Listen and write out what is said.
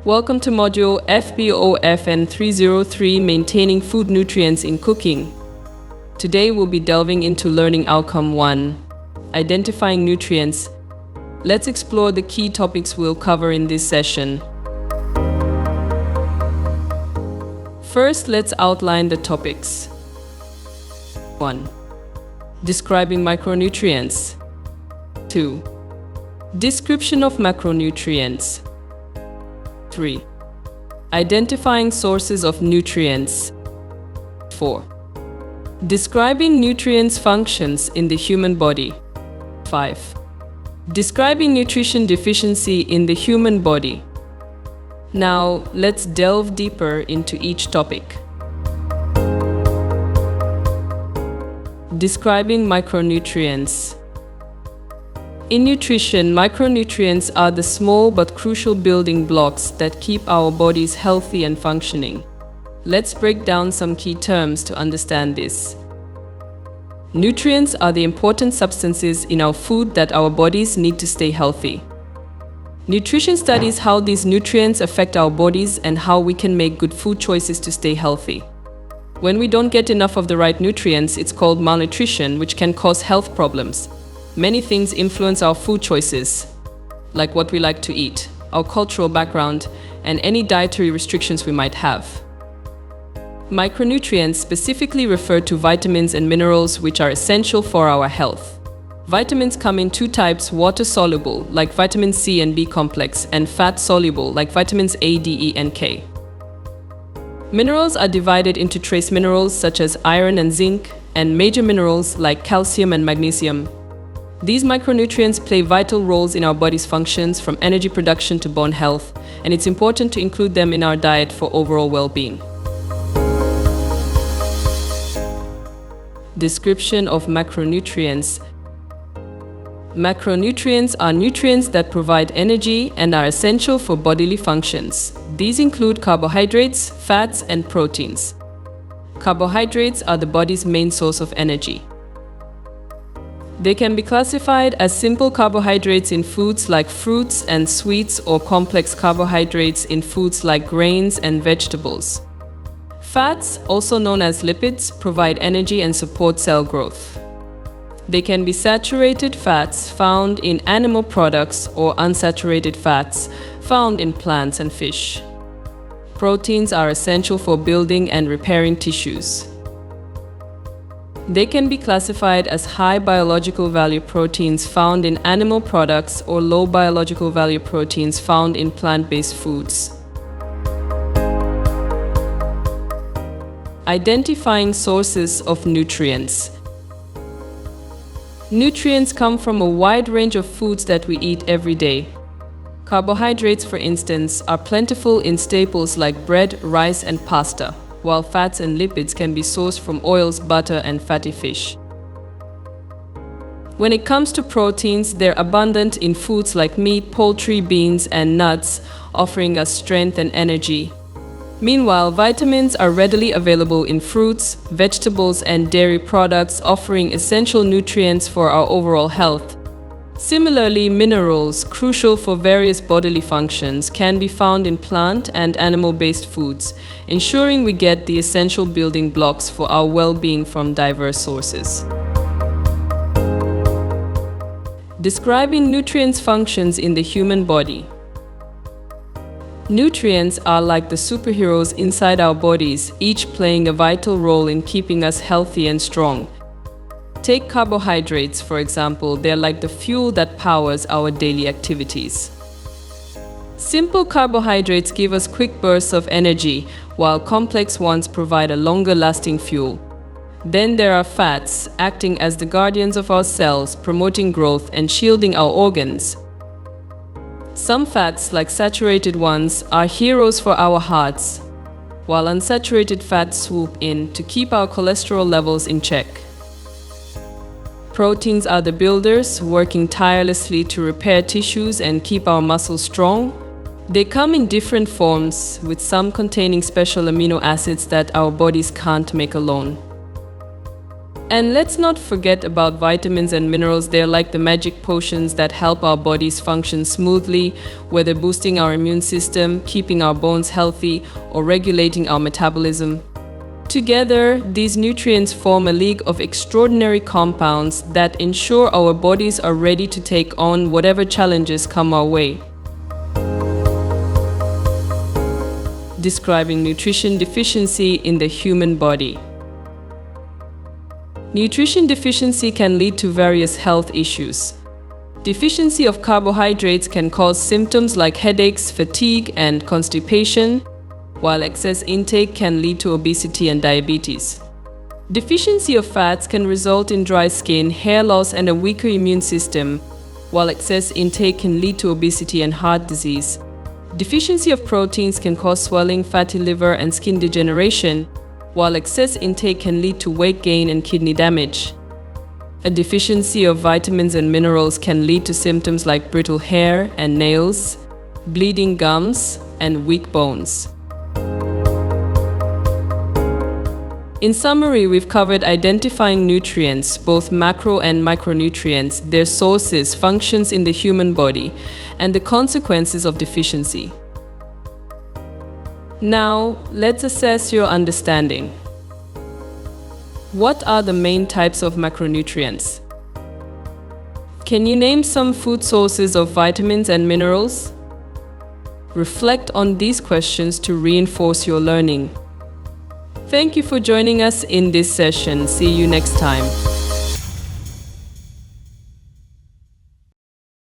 Welcome to Module FBOFN303, Maintaining Food Nutrients in Cooking. Today we'll be delving into learning outcome 1, identifying nutrients. Let's explore the key topics we'll cover in this session. First, let's outline the topics. 1. Describing micronutrients. 2. Description of macronutrients. 3. Identifying sources of nutrients. 4. Describing nutrients functions in the human body. 5. Describing nutrition deficiency in the human body. Now, let's delve deeper into each topic. Describing micronutrients. In nutrition, micronutrients are the small but crucial building blocks that keep our bodies healthy and functioning. Let's break down some key terms to understand this. Nutrients are the important substances in our food that our bodies need to stay healthy. Nutrition studies how these nutrients affect our bodies and how we can make good food choices to stay healthy. When we don't get enough of the right nutrients, it's called malnutrition, which can cause health problems. Many things influence our food choices, like what we like to eat, our cultural background, and any dietary restrictions we might have. Micronutrients specifically refer to vitamins and minerals which are essential for our health. Vitamins come in two types: water-soluble, like vitamin C and B complex, and fat-soluble, like vitamins A, D, E, and K. Minerals are divided into trace minerals such as iron and zinc, and major minerals like calcium and magnesium. These micronutrients play vital roles in our body's functions, from energy production to bone health, and it's important to include them in our diet for overall well-being. Description of macronutrients. Macronutrients are nutrients that provide energy and are essential for bodily functions. These include carbohydrates, fats, and proteins. Carbohydrates are the body's main source of energy. They can be classified as simple carbohydrates in foods like fruits and sweets, or complex carbohydrates in foods like grains and vegetables. Fats, also known as lipids, provide energy and support cell growth. They can be saturated fats found in animal products or unsaturated fats found in plants and fish. Proteins are essential for building and repairing tissues. They can be classified as high biological value proteins found in animal products or low biological value proteins found in plant-based foods. Identifying sources of nutrients. Nutrients come from a wide range of foods that we eat every day. Carbohydrates, for instance, are plentiful in staples like bread, rice, and pasta, while fats and lipids can be sourced from oils, butter, and fatty fish. When it comes to proteins, they're abundant in foods like meat, poultry, beans, and nuts, offering us strength and energy. Meanwhile, vitamins are readily available in fruits, vegetables, and dairy products, offering essential nutrients for our overall health. Similarly, minerals, crucial for various bodily functions, can be found in plant and animal-based foods, ensuring we get the essential building blocks for our well-being from diverse sources. Describing nutrients functions in the human body. Nutrients are like the superheroes inside our bodies, each playing a vital role in keeping us healthy and strong. Take carbohydrates, for example. They're like the fuel that powers our daily activities. Simple carbohydrates give us quick bursts of energy, while complex ones provide a longer-lasting fuel. Then there are fats, acting as the guardians of our cells, promoting growth and shielding our organs. Some fats, like saturated ones, are heroes for our hearts, while unsaturated fats swoop in to keep our cholesterol levels in check. Proteins are the builders, working tirelessly to repair tissues and keep our muscles strong. They come in different forms, with some containing special amino acids that our bodies can't make alone. And let's not forget about vitamins and minerals. They're like the magic potions that help our bodies function smoothly, whether boosting our immune system, keeping our bones healthy, or regulating our metabolism. Together, these nutrients form a league of extraordinary compounds that ensure our bodies are ready to take on whatever challenges come our way. Describing nutrition deficiency in the human body. Nutrition deficiency can lead to various health issues. Deficiency of carbohydrates can cause symptoms like headaches, fatigue, and constipation, while excess intake can lead to obesity and diabetes. Deficiency of fats can result in dry skin, hair loss, and a weaker immune system, while excess intake can lead to obesity and heart disease. Deficiency of proteins can cause swelling, fatty liver, and skin degeneration, while excess intake can lead to weight gain and kidney damage. A deficiency of vitamins and minerals can lead to symptoms like brittle hair and nails, bleeding gums, and weak bones. In summary, we've covered identifying nutrients, both macro and micronutrients, their sources, functions in the human body, and the consequences of deficiency. Now, let's assess your understanding. What are the main types of macronutrients? Can you name some food sources of vitamins and minerals? Reflect on these questions to reinforce your learning. Thank you for joining us in this session. See you next time.